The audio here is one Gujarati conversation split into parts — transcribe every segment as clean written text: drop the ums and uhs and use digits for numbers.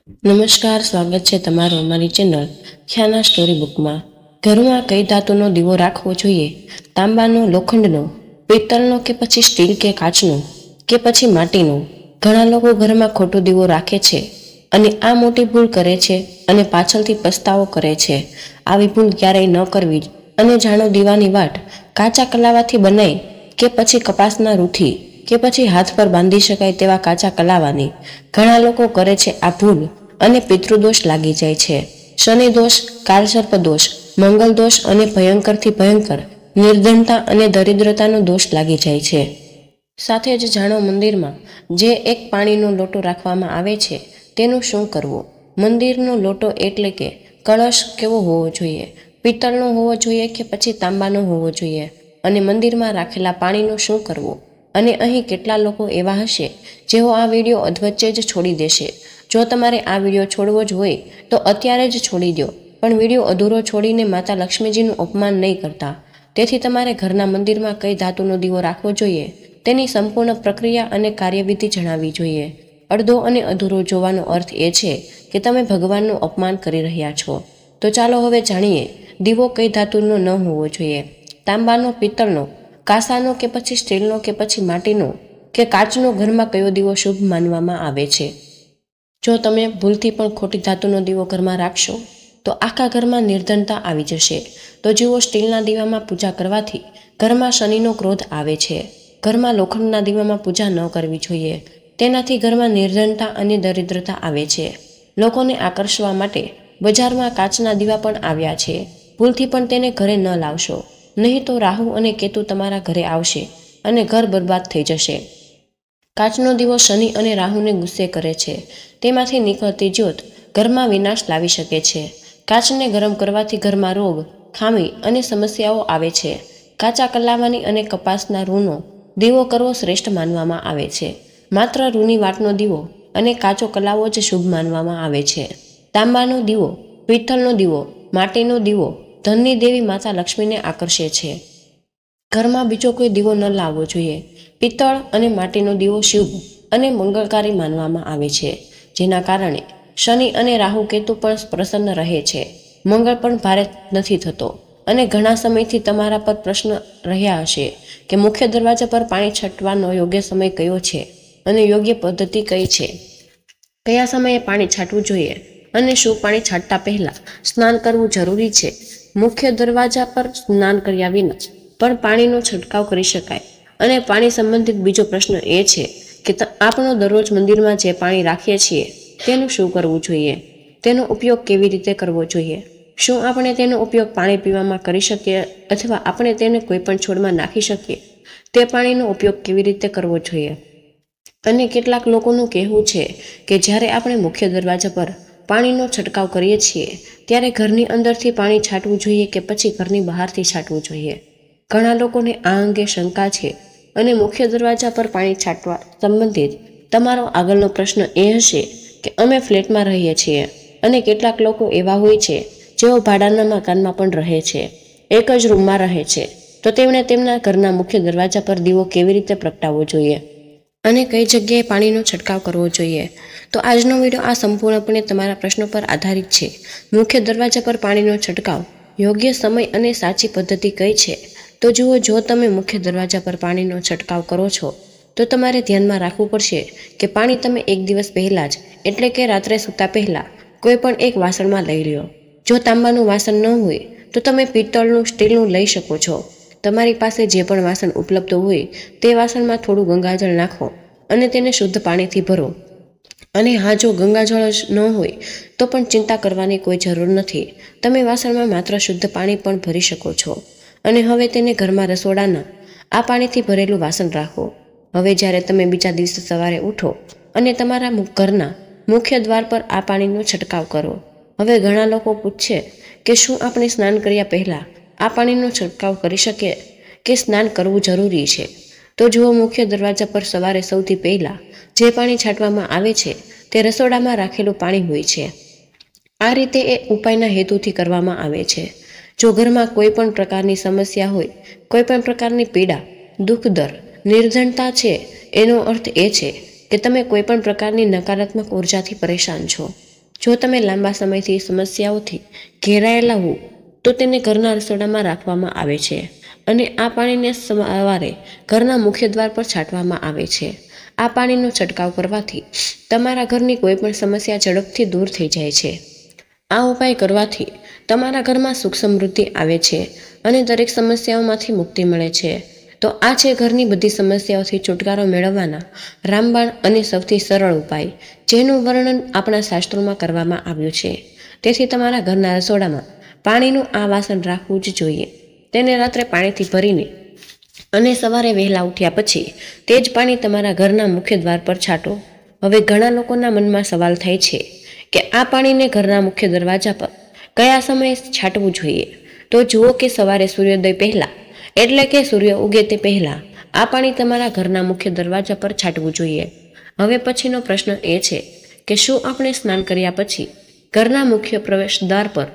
નમસ્કાર, સ્વાગત છે તમારું અમારી ચેનલ ખ્યાના સ્ટોરી બુકમાં। ઘરમાં કઈ ધાતુનો દીવો રાખવો જોઈએ? તાંબાનો, લોખંડનો, પિત્તળનો કે પછી સ્ટીલ કે કાચનો કે પછી માટીનો? ઘણા લોકો ઘરમાં ખોટો દીવો રાખે છે અને આ મોટી ભૂલ કરે છે અને પાછળથી પસ્તાવો કરે છે। આવી ભૂલ ક્યારેય ન કરવી અને જાણો દીવાની વાટ કાચા કલાવાથી બનાય કે પછી કપાસના રૂથી કે પછી હાથ પર બાંધી શકાય તેવા કાચા કલાવાની। ઘણા લોકો કરે છે આ ભૂલ અને પિતૃદોષ લાગી જાય છે। શનિ દોષ, કાળસર્પ દોષ, મંગલ દોષ અને ભયંકરથી ભયંકર નિર્ધનતા અને દરિદ્રતાનો દોષ લાગી જાય છે। સાથે જ જાણો મંદિરમાં જે એક પાણીનો લોટો રાખવામાં આવે છે તેનું શું કરવું? મંદિરનો લોટો એટલે કે કળશ કેવો હોવો જોઈએ? પિત્તળનો હોવો જોઈએ કે પછી તાંબાનો હોવો જોઈએ? અને મંદિરમાં રાખેલા પાણીનું શું કરવું? અને અહીં કેટલા લોકો એવા હશે જેઓ આ વિડીયો અધવચ્ચે જ છોડી દેશે। જો તમારે આ વિડીયો છોડવો જ હોય તો અત્યારે જ છોડી દો, પણ વિડીયો અધૂરો છોડીને માતા લક્ષ્મીજીનું અપમાન નહીં કરતા। તેથી તમારે ઘરના મંદિરમાં કઈ ધાતુનો દીવો રાખવો જોઈએ તેની સંપૂર્ણ પ્રક્રિયા અને કાર્યવિધિ જણાવવી જોઈએ। અડધો અને અધૂરો જોવાનો અર્થ એ છે કે તમે ભગવાનનું અપમાન કરી રહ્યા છો। તો ચાલો હવે જાણીએ દીવો કઈ ધાતુનો ન હોવો જોઈએ? તાંબાનો, પિત્તળનો, કાંસાનો કે પછી સ્ટીલનો કે પછી માટીનો કે કાચનો ઘરમાં કયો દીવો શુભ માનવામાં આવે છે? જો તમે ભૂલથી પણ ખોટી ધાતુનો દીવો ઘરમાં રાખશો તો આખા ઘરમાં નિર્ધનતા આવી જશે। તો જુઓ, સ્ટીલના દીવામાં પૂજા કરવાથી ઘરમાં શનિનો ક્રોધ આવે છે। ઘરમાં લોખંડના દીવામાં પૂજા ન કરવી જોઈએ, તેનાથી ઘરમાં નિર્ધનતા અને દરિદ્રતા આવે છે। લોકોને આકર્ષવા માટે બજારમાં કાચના દીવા પણ આવ્યા છે, ભૂલથી પણ તેને ઘરે ન લાવશો, નહીં તો રાહુ અને કેતુ તમારા ઘરે આવશે અને ઘર બરબાદ થઈ જશે। કાચનો દીવો શનિ અને રાહુને ગુસ્સે કરે છે, તેમાંથી નીકળતી જ્યોત ઘરમાં વિનાશ લાવી શકે છે। કાચને ગરમ કરવાથી ઘરમાં રોગ, ખામી અને સમસ્યાઓ આવે છે। કાચા કલાવાની અને કપાસના રૂનો દીવો કરવો શ્રેષ્ઠ માનવામાં આવે છે। માત્ર રૂની વાટનો દીવો અને કાચો કલાવો જ શુભ માનવામાં આવે છે। તાંબાનો દીવો, પિત્તળનો દીવો, માટીનો દીવો ધનની દેવી માતા લક્ષ્મીને આકર્ષે છે। ઘરમાં બીજો કોઈ દીવો ન લાવવો જોઈએ। પિત્તળ અને માટીનો દીવો શુભ અને મંગળકારી માનવામાં આવે છે, જેના કારણે શનિ અને રાહુ કેતુ પણ પ્રસન્ન રહે છે, મંગળ પણ ભારે નથી થતો। અને ઘણા સમયથી તમારા પર પ્રશ્ન રહ્યા હશે કે મુખ્ય દરવાજા પર પાણી છાંટવાનો યોગ્ય સમય કયો છે અને યોગ્ય પદ્ધતિ કઈ છે? કયા સમયે પાણી છાંટવું જોઈએ અને શું પાણી છાંટતા પહેલા સ્નાન કરવું જરૂરી છે? મુખ્ય દરવાજા પર સ્નાન કર્યા વિના પણ પાણીનો છંટકાવ કરી શકાય। અને પાણી સંબંધિત બીજો પ્રશ્ન એ છે કે આપણો દરરોજ મંદિરમાં જે પાણી રાખીએ છીએ તેનું શું કરવું જોઈએ? તેનો ઉપયોગ કેવી રીતે કરવો જોઈએ? શું આપણે તેનો ઉપયોગ પાણી પીવામાં કરી શકીએ અથવા આપણે તેને કોઈ પણ છોડમાં નાખી શકીએ? તે પાણીનો ઉપયોગ કેવી રીતે કરવો જોઈએ? અને કેટલાક લોકોનું કહેવું છે કે જ્યારે આપણે મુખ્ય દરવાજા પર પાણીનો છંટકાવ કરીએ છીએ ત્યારે ઘરની અંદરથી પાણી છાંટવું જોઈએ કે પછી ઘરની બહારથી છાંટવું જોઈએ? ઘણા લોકોને આ અંગે શંકા છે અને મુખ્ય દરવાજા પર પાણી છાંટવા સંબંધિત તમારો આગળનો પ્રશ્ન એ હશે કે અમે ફ્લેટમાં રહીએ છીએ અને કેટલાક લોકો એવા હોય છે જેઓ ભાડાના મકાનમાં પણ રહે છે, એક જ રૂમમાં રહે છે, તો તેમણે તેમના ઘરના મુખ્ય દરવાજા પર દીવો કેવી રીતે પ્રગટાવવો જોઈએ અને કઈ જગ્યાએ પાણીનો છંટકાવ કરવો જોઈએ? તો આજનો વિડીયો આ સંપૂર્ણપણે તમારા પ્રશ્નો પર આધારિત છે। મુખ્ય દરવાજા પર પાણીનો છંટકાવ યોગ્ય સમય અને સાચી પદ્ધતિ કઈ છે? તો જુઓ, જો તમે મુખ્ય દરવાજા પર પાણીનો છંટકાવ કરો છો તો તમારે ધ્યાનમાં રાખવું પડશે કે પાણી તમે એક દિવસ પહેલાં જ એટલે કે રાત્રે સૂતા પહેલાં કોઈ પણ એક વાસણમાં લઈ લો। જો તાંબાનું વાસણ ન હોય તો તમે પિત્તળનું, સ્ટીલનું લઈ શકો છો। તમારી પાસે જે પણ વાસણ ઉપલબ્ધ હોય તે વાસણમાં થોડું ગંગાજળ નાખો અને તેને શુદ્ધ પાણીથી ભરો। અને હા, જો ગંગાજળ જ ન હોય તો પણ ચિંતા કરવાની કોઈ જરૂર નથી, તમે વાસણમાં માત્ર શુદ્ધ પાણી પણ ભરી શકો છો। અને હવે તેને ઘરમાં રસોડાના આ પાણીથી ભરેલું વાસણ રાખો। હવે જ્યારે તમે બીજા દિવસે સવારે ઉઠો અને તમારા ઘરના મુખ્ય દ્વાર પર આ પાણીનો છંટકાવ કરો। હવે ઘણા લોકો પૂછશે કે શું આપણે સ્નાન કર્યા પહેલા આ પાણીનો છંટકાવ કરી શકીએ કે સ્નાન કરવું જરૂરી છે? તો જુઓ, મુખ્ય દરવાજા પર સવારે સૌથી પહેલા જે પાણી છાંટવામાં આવે છે તે રસોડામાં રાખેલું પાણી હોય છે। આ રીતે એ ઉપાયના હેતુથી કરવામાં આવે છે। જો ઘરમાં કોઈ પણ પ્રકારની સમસ્યા હોય, કોઈ પણ પ્રકારની પીડા, દુઃખ, દર, નિર્ધનતા છે, એનો અર્થ એ છે કે તમે કોઈ પણ પ્રકારની નકારાત્મક ઉર્જાથી પરેશાન છો। જો તમે લાંબા સમયથી સમસ્યાઓથી ઘેરાયેલા હો તો તેને ઘરના રસોડામાં રાખવામાં આવે છે અને આ પાણીને સવારે ઘરના મુખ્ય દ્વાર પર છાંટવામાં આવે છે. આ પાણીનો છંટકાવ કરવાથી તમારા ઘરની કોઈ પણ સમસ્યા ઝડપથી દૂર થઈ જાય છે. આ ઉપાય કરવાથી તમારા ઘરમાં સુખ સમૃદ્ધિ આવે છે અને દરેક સમસ્યાઓમાંથી મુક્તિ મળે છે. તો આ છે ઘરની બધી સમસ્યાઓથી છુટકારો મેળવવાના રામબાણ અને સૌથી સરળ ઉપાય, જેનું વર્ણન આપણા શાસ્ત્રોમાં કરવામાં આવ્યું છે. તેથી તમારા ઘરના રસોડામાં પાણીનું આ વાસણ રાખવું જ જોઈએ. તેને રાત્રે પાણીથી ભરીને અને સવારે વહેલા ઉઠ્યા પછી તે જ પાણી તમારા ઘરના મુખ્ય દ્વાર પર છાંટો. હવે ઘણા લોકોના મનમાં સવાલ થાય છે કે આ પાણીને ઘરના મુખ્ય દરવાજા પર કયા સમયે છાંટવું જોઈએ? તો જુઓ કે સવારે સૂર્યોદય પહેલા, એટલે કે સૂર્ય ઉગે તે પહેલા આ પાણી તમારા ઘરના મુખ્ય દરવાજા પર છાંટવું જોઈએ. હવે પછીનો પ્રશ્ન એ છે કે શું આપણે સ્નાન કર્યા પછી ઘરના મુખ્ય પ્રવેશદ્વાર પર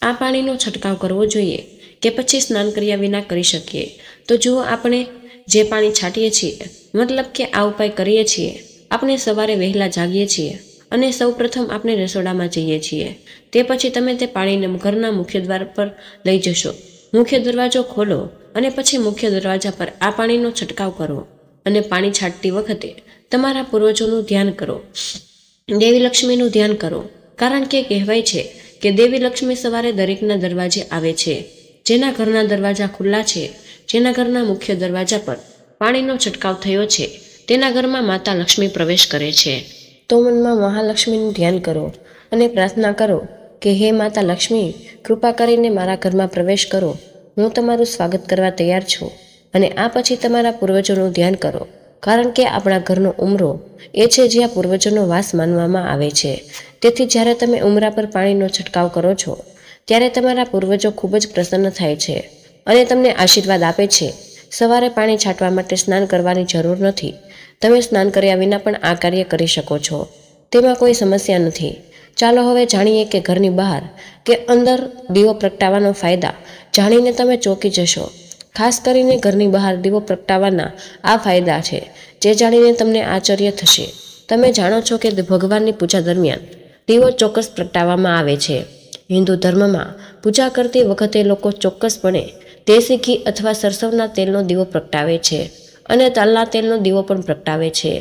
આ પાણીનો છંટકાવ કરવો જોઈએ કે પછી સ્નાન કર્યા વિના કરી શકીએ? તો જુઓ, આપણે જે પાણી છાંટીએ છીએ, મતલબ કે આ ઉપાય કરીએ છીએ, આપણે સવારે વહેલા જાગીએ છીએ અને સૌપ્રથમ આપણે રસોડામાં જઈએ છીએ. તે પછી તમે તે પાણીને ઘરના મુખ્ય દ્વાર પર લઈ જશો. મુખ્ય દરવાજો ખોલો અને પછી મુખ્ય દરવાજા પર આ પાણીનો છંટકાવ કરો અને પાણી છાંટતી વખતે તમારા પૂર્વજોનું ધ્યાન કરો, દેવી લક્ષ્મીનું ધ્યાન કરો. કારણ કે કહેવાય છે કે દેવી લક્ષ્મી સવારે દરેકના દરવાજે આવે છે. જેના ઘરના દરવાજા ખુલ્લા છે, જેના ઘરના મુખ્ય દરવાજા પર પાણીનો છંટકાવ થયો છે, તેના ઘરમાં માતા લક્ષ્મી પ્રવેશ કરે છે. તો મનમાં મહાલક્ષ્મીનું ધ્યાન કરો અને પ્રાર્થના કરો કે હે માતા લક્ષ્મી, કૃપા કરીને મારા ઘરમાં પ્રવેશ કરો. હું તમારું સ્વાગત કરવા તૈયાર છું. અને આ પછી તમારા પૂર્વજોનું ધ્યાન કરો, કારણ કે આપણા ઘરનો ઉમરો એ છે જ્યાં પૂર્વજોનો વાસ માનવામાં આવે છે. તેથી જ્યારે તમે ઉમરા પર પાણીનો છંટકાવ કરો છો ત્યારે તમારા પૂર્વજો ખૂબ જ પ્રસન્ન થાય છે અને તમને આશીર્વાદ આપે છે. સવારે પાણી છાંટવા માટે સ્નાન કરવાની જરૂર નથી. તમે સ્નાન કર્યા વિના પણ આ કાર્ય કરી શકો છો. તેમાં કોઈ સમસ્યા નથી. ચાલો હવે જાણીએ કે ઘરની બહાર કે અંદર દીવો પ્રગટાવવાનો ફાયદા જાણીને તમે ચોંકી જશો. ખાસ કરીને ઘરની બહાર દીવો પ્રગટાવવાના આ ફાયદા છે જે જાણીને તમને આશ્ચર્ય થશે. તમે જાણો છો કે ભગવાનની પૂજા દરમિયાન દીવો ચોક્કસ પ્રગટાવવામાં આવે છે. હિન્દુ ધર્મમાં પૂજા કરતી વખતે લોકો ચોક્કસપણે દેશી ઘી અથવા સરસવના તેલનો દીવો પ્રગટાવે છે અને તલના તેલનો દીવો પણ પ્રગટાવે છે.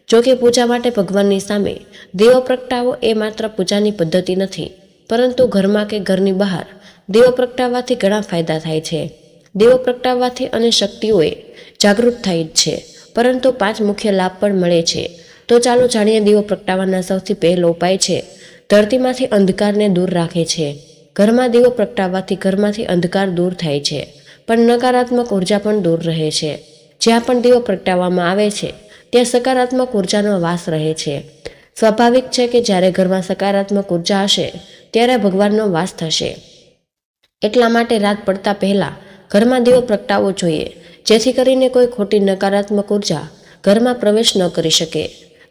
જો કે પૂજા માટે ભગવાનની સામે દીવો પ્રગટાવવો એ માત્ર પૂજાની પદ્ધતિ નથી, પરંતુ ઘરમાં કે ઘરની બહાર દીવો પ્રગટાવવાથી ઘણા ફાયદા થાય છે. દીવો પ્રગટાવવાથી અને શક્તિઓએ જાગૃત થાય જ છે, પરંતુ 5 મુખ્ય લાભ પણ મળે છે. તો ચાલો જાણીએ. દીવો પ્રગટાવવાના સૌથી પહેલો ઉપાય છે ધરતીમાંથી અંધકારને દૂર રાખે છે. ઘરમાં દીવો પ્રગટાવવાથી ઘરમાંથી અંધકાર દૂર થાય છે, પણ નકારાત્મક ઉર્જા પણ દૂર રહે છે. જ્યાં પણ દીવો પ્રગટાવવામાં આવે છે ત્યાં સકારાત્મક ઉર્જાનો વાસ રહે છે. સ્વાભાવિક છે કે જ્યારે ઘરમાં સકારાત્મક ઉર્જા હશે ત્યારે ભગવાનનો વાસ થશે. એટલા માટે રાત પડતા પહેલા ઘરમાં દીવો પ્રગટાવવો જોઈએ, જેથી કરીને કોઈ ખોટી નકારાત્મક ઉર્જા ઘરમાં પ્રવેશ ન કરી શકે.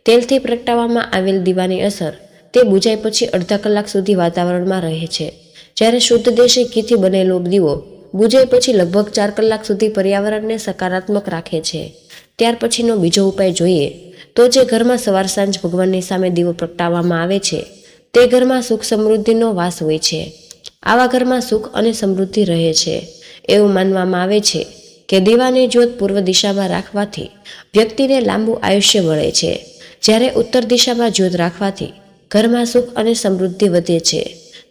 તેલથી પ્રગટાવવામાં આવેલ દીવાની અસર તે બુજાઈ પછી અડધા કલાક સુધી વાતાવરણમાં રહે છે, જ્યારે શુદ્ધ દેશી ઘીથી બનેલો દીવો બુજાઈ પછી લગભગ 4 કલાક સુધી પર્યાવરણને સકારાત્મક રાખે છે. ત્યાર પછીનો બીજો ઉપાય જોઈએ તો જે ઘરમાં સવાર સાંજ ભગવાનની સામે દીવો પ્રગટાવવામાં આવે છે તે ઘરમાં સુખ સમૃદ્ધિનો વાસ હોય છે. આવા ઘરમાં સુખ અને સમૃદ્ધિ રહે છે. એવું માનવામાં આવે છે કે દીવાની જ્યોત પૂર્વ દિશામાં રાખવાથી વ્યક્તિને લાંબુ આયુષ્ય મળે છે, જ્યારે ઉત્તર દિશામાં જ્યોત રાખવાથી ઘરમાં સુખ અને સમૃદ્ધિ વધે છે.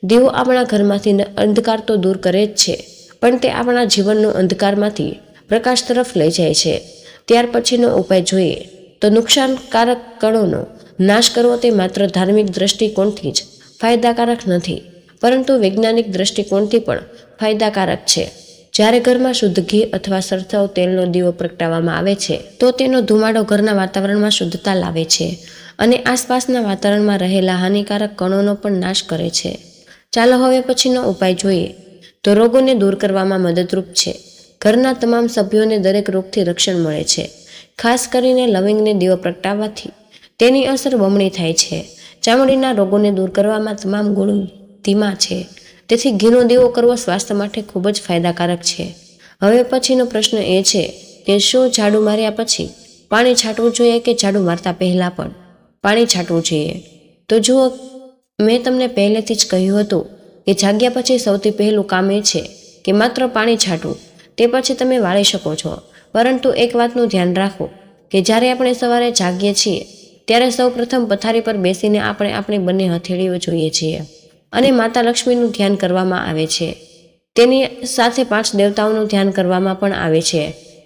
દીવો આપણા ઘરમાંથી અંધકાર તો દૂર કરે જ છે, પણ તે આપણા જીવનનો અંધકારમાંથી પ્રકાશ તરફ લઈ જાય છે. ત્યાર પછીનો ઉપાય જોઈએ તો નુકસાનકારક કણોનો નાશ કરવો તે માત્ર ધાર્મિક દ્રષ્ટિકોણથી જ ફાયદાકારક નથી, પરંતુ વૈજ્ઞાનિક દ્રષ્ટિકોણથી પણ ફાયદાકારક છે. જ્યારે ઘરમાં શુદ્ધ ઘી અથવા સરસવ તેલનો દીવો પ્રગટાવવામાં આવે છે તો તેનો ધુમાડો ઘરના વાતાવરણમાં શુદ્ધતા લાવે છે અને આસપાસના વાતાવરણમાં રહેલા હાનિકારક કણોનો પણ નાશ કરે છે. ચાલો હવે પછીનો ઉપાય જોઈએ તો રોગોને દૂર કરવામાં મદદરૂપ છે. ઘરના તમામ સભ્યોને દરેક રોગથી રક્ષણ મળે છે. ખાસ કરીને લવિંગને દીવો પ્રગટાવવાથી તેની અસર બમણી થાય છે. ચામડીના રોગોને દૂર કરવામાં તમામ ગુણ ધીમા છે, તેથી ઘીનો દીવો કરવો સ્વાસ્થ્ય માટે ખૂબ જ ફાયદાકારક છે. હવે પછીનો પ્રશ્ન એ છે કે શું ઝાડુ માર્યા પછી પાણી છાંટવું જોઈએ કે ઝાડુ મારતા પહેલાં પણ પાણી છાંટવું જોઈએ? તો જુઓ, મેં તમને પહેલેથી જ કહ્યું હતું કે જાગ્યા પછી સૌથી પહેલું કામ એ છે કે માત્ર પાણી છાંટવું, તે પછી તમે વાળી શકો છો. પરંતુ એક વાતનું ધ્યાન રાખો કે જ્યારે આપણે સવારે જાગીએ છીએ ત્યારે સૌ પ્રથમ પથારી પર બેસીને આપણે આપણી બંને હથેળીઓ જોઈએ છીએ અને માતા લક્ષ્મીનું ધ્યાન કરવામાં આવે છે. તેની સાથે 5 દેવતાઓનું ધ્યાન કરવામાં પણ આવે છે.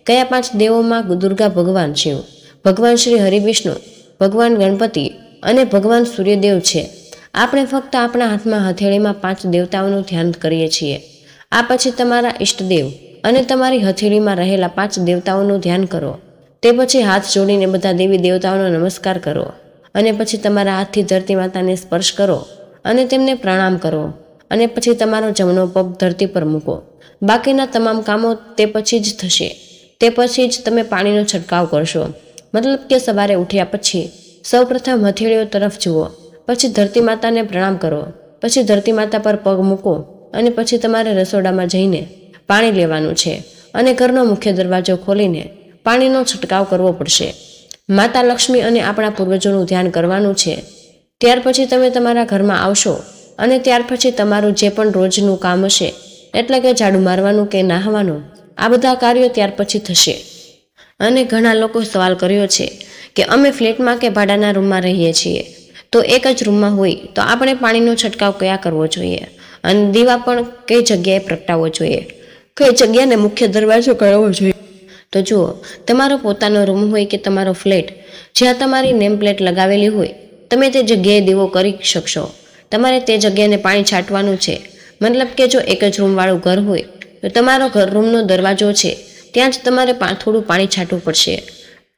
કયા 5 દેવોમાં દુર્ગા ભગવાન શિવ, ભગવાન શ્રી હરિવિષ્ણુ, ભગવાન ગણપતિ અને ભગવાન સૂર્યદેવ છે. આપણે ફક્ત આપણા હાથમાં હથેળીમાં 5 દેવતાઓનું ધ્યાન કરીએ છીએ. આ પછી તમારા ઈષ્ટદેવ અને તમારી હથેળીમાં રહેલા 5 દેવતાઓનું ધ્યાન કરો. તે પછી હાથ જોડીને બધા દેવી દેવતાઓનો નમસ્કાર કરો અને પછી તમારા હાથથી ધરતી માતાને સ્પર્શ કરો અને તેમને પ્રણામ કરો અને પછી તમારો જમણો પગ ધરતી પર મૂકો. બાકીના તમામ કામો તે પછી જ થશે. તે પછી જ તમે પાણીનો છંટકાવ કરશો. મતલબ કે સવારે ઉઠ્યા પછી સૌ પ્રથમ હથેળીઓ તરફ જુઓ, પછી ધરતી માતાને પ્રણામ કરો, પછી ધરતી માતા પર પગ મૂકો અને પછી તમારે રસોડામાં જઈને પાણી લેવાનું છે અને ઘરનો મુખ્ય દરવાજો ખોલીને પાણીનો છંટકાવ કરવો પડશે. માતા લક્ષ્મી અને આપણા પૂર્વજોનું ધ્યાન કરવાનું છે. ત્યાર પછી તમે તમારા ઘરમાં આવશો અને ત્યાર પછી તમારું જે પણ રોજનું કામ હશે, એટલે કે ઝાડુ મારવાનું કે નહાવાનું, આ બધા કાર્યો ત્યાર પછી થશે. અને ઘણા લોકો સવાલ કર્યો છે કે અમે ફ્લેટમાં કે ભાડાના રૂમમાં રહીએ છીએ, તો એક જ રૂમમાં હોય તો આપણે પાણીનો છંટકાવ કયા કરવો જોઈએ અને દીવા પણ કઈ જગ્યાએ પ્રગટાવવો જોઈએ, કઈ જગ્યાને મુખ્ય દરવાજો કરવો જોઈએ. તો જુઓ, તમારો પોતાનો રૂમ હોય કે તમારો ફ્લેટ, જ્યાં તમારી નેમ પ્લેટ લગાવેલી હોય, તમે તે જગ્યાએ દીવો કરી શકશો. તમારે તે જગ્યાને પાણી છાંટવાનું છે. મતલબ કે જો એક જ રૂમવાળું ઘર હોય તો તમારો રૂમનો દરવાજો છે ત્યાં જ તમારે થોડું પાણી છાંટવું પડશે.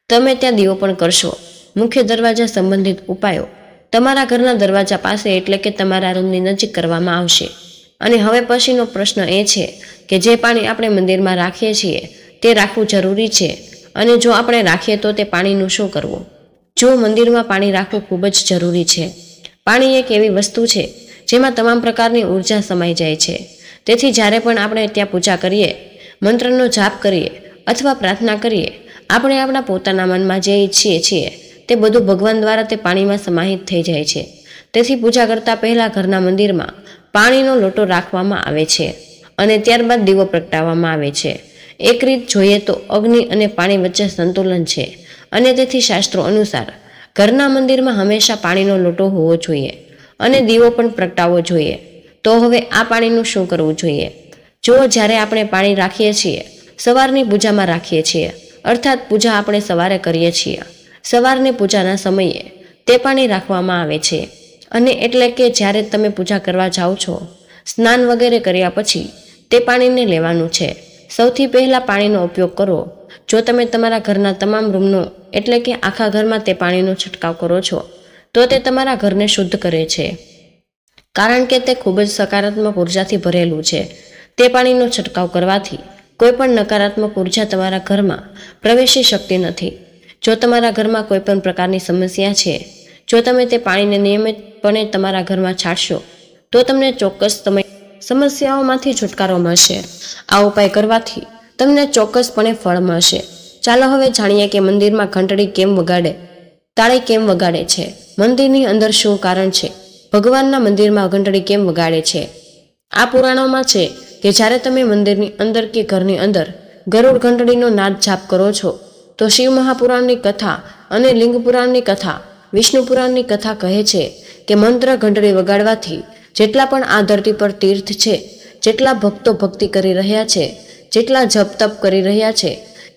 તમે ત્યાં દીવો પણ કરશો. મુખ્ય દરવાજા સંબંધિત ઉપાયો તમારા ઘરના દરવાજા પાસે એટલે કે તમારા રૂમની નજીક કરવામાં આવશે. અને હવે પછીનો પ્રશ્ન એ છે કે જે પાણી આપણે મંદિરમાં રાખીએ છીએ તે રાખવું જરૂરી છે, અને જો આપણે રાખીએ તો તે પાણીનું શું કરવું? જો મંદિરમાં પાણી રાખવું ખૂબ જ જરૂરી છે. પાણી એક એવી વસ્તુ છે જેમાં તમામ પ્રકારની ઉર્જા સમાઈ જાય છે. તેથી જ્યારે પણ આપણે ત્યાં પૂજા કરીએ, મંત્રનો જાપ કરીએ અથવા પ્રાર્થના કરીએ, આપણે આપણા પોતાના મનમાં જે ઈચ્છીએ છીએ તે બધું ભગવાન દ્વારા તે પાણીમાં સમાહિત થઈ જાય છે. તેથી પૂજા કરતા પહેલા ઘરના મંદિરમાં પાણીનો લોટો રાખવામાં આવે છે અને ત્યારબાદ દીવો પ્રગટાવવામાં આવે છે. એક રીત જોઈએ તો અગ્નિ અને પાણી વચ્ચે સંતુલન છે, અને તેથી શાસ્ત્રો અનુસાર ઘરના મંદિરમાં હંમેશા પાણીનો લોટો હોવો જોઈએ અને દીવો પણ પ્રગટાવવો જોઈએ. તો હવે આ પાણીનું શું કરવું જોઈએ? જો જ્યારે આપણે પાણી રાખીએ છીએ, સવારની પૂજામાં રાખીએ છીએ, અર્થાત પૂજા આપણે સવારે કરીએ છીએ, સવારની પૂજાના સમયે તે પાણી રાખવામાં આવે છે. અને એટલે કે જ્યારે તમે પૂજા કરવા જાઓ છો, સ્નાન વગેરે કર્યા પછી તે પાણીને લેવાનું છે. સૌથી પહેલાં પાણીનો ઉપયોગ કરો. જો તમે તમારા ઘરના તમામ રૂમનો એટલે કે આખા ઘરમાં તે પાણીનો છંટકાવ કરો છો તો તે તમારા ઘરને શુદ્ધ કરે છે, કારણ કે તે ખૂબ જ સકારાત્મક ઉર્જાથી ભરેલું છે. તે પાણીનો છંટકાવ કરવાથી કોઈ પણ નકારાત્મક ઉર્જા તમારા ઘરમાં પ્રવેશી શકતી નથી. જો તમારા ઘરમાં કોઈ પણ પ્રકારની સમસ્યા છે, જો તમે તે પાણીને નિયમિતપણે તમારા ઘરમાં છાંટશો તો તમને ચોક્કસ સમસ્યાઓમાંથી છુટકારો મળશે. આ ઉપાય કરવાથી તમને ચોક્કસપણે ફળ મળશે. ચાલો હવે જાણીએ કે મંદિરમાં ઘંટડી કેમ વગાડે, તાળી કેમ વગાડે છે. મંદિરની અંદર શું કારણ છે? ભગવાનના મંદિરમાં ઘંટડી કેમ વગાડે છે? આ પુરાણોમાં છે કે જ્યારે તમે મંદિરની અંદર કે ઘરની અંદર ગરુડ ઘંટડીનો નાદ જાપ કરો છો તો શિવ મહાપુરાણની કથા અને લિંગ પુરાણની કથા, વિષ્ણુ પુરાણની કથા કહે છે કે મંત્ર ઘંટડી વગાડવાથી જેટલા પણ આ ધરતી પર તીર્થ છે, જેટલા ભક્તો ભક્તિ કરી રહ્યા છે, જેટલા જપ તપ કરી રહ્યા છે,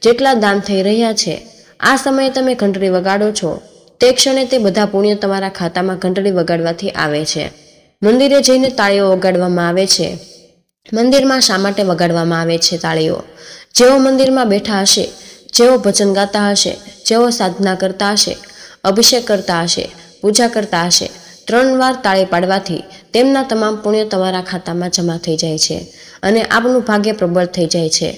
જેટલા દાન થઈ રહ્યા છે, આ સમયે તમે ઘંટડી વગાડો છો તે ક્ષણે તે બધા પુણ્ય તમારા ખાતામાં ઘંટડી વગાડવાથી આવે છે. મંદિરે જઈને તાળીઓ વગાડવામાં આવે છે. મંદિરમાં શા માટે વગાડવામાં આવે છે તાળીઓ? જેઓ મંદિરમાં બેઠા હશે, જેઓ ભજન ગાતા હશે, જેઓ સાધના કરતા હશે, અભિષેક કરતા હશે, પૂજા કરતા હશે, 3 વાર તાળી પાડવાથી તેમના તમામ પુણ્ય તમારા ખાતામાં જમા થઈ જાય છે અને આપનું ભાગ્ય પ્રબળ થઈ જાય છે.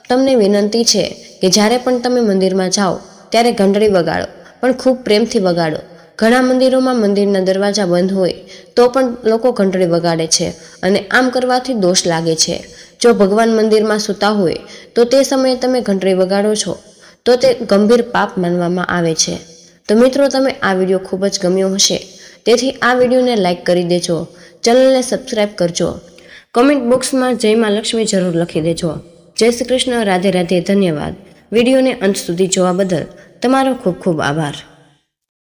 તમને વિનંતી છે કે જ્યારે પણ તમે મંદિરમાં જાઓ ત્યારે ઘંટડી વગાડો, પણ ખૂબ પ્રેમથી વગાડો. ઘણા મંદિરોમાં મંદિરના દરવાજા બંધ હોય તો પણ લોકો ઘંટડી વગાડે છે અને આમ કરવાથી દોષ લાગે છે. જો ભગવાન મંદિરમાં સૂતા હોય તો તે સમયે તમે ઘંટડી વગાડો છો તો તે ગંભીર પાપ માનવામાં આવે છે. તો મિત્રો, તમે આ વિડીયો ખૂબ જ ગમ્યો હશે. તેથી આ વિડીયોને લાઇક કરી દેજો, ચેનલને સબસ્ક્રાઈબ કરજો, કોમેન્ટ બોક્સમાં જય માં લક્ષ્મી જરૂર લખી દેજો. જય શ્રી કૃષ્ણ. રાધે રાધે. ધન્યવાદ. વિડીયોને અંત સુધી જોવા બદલ તમારો ખૂબ ખૂબ આભાર.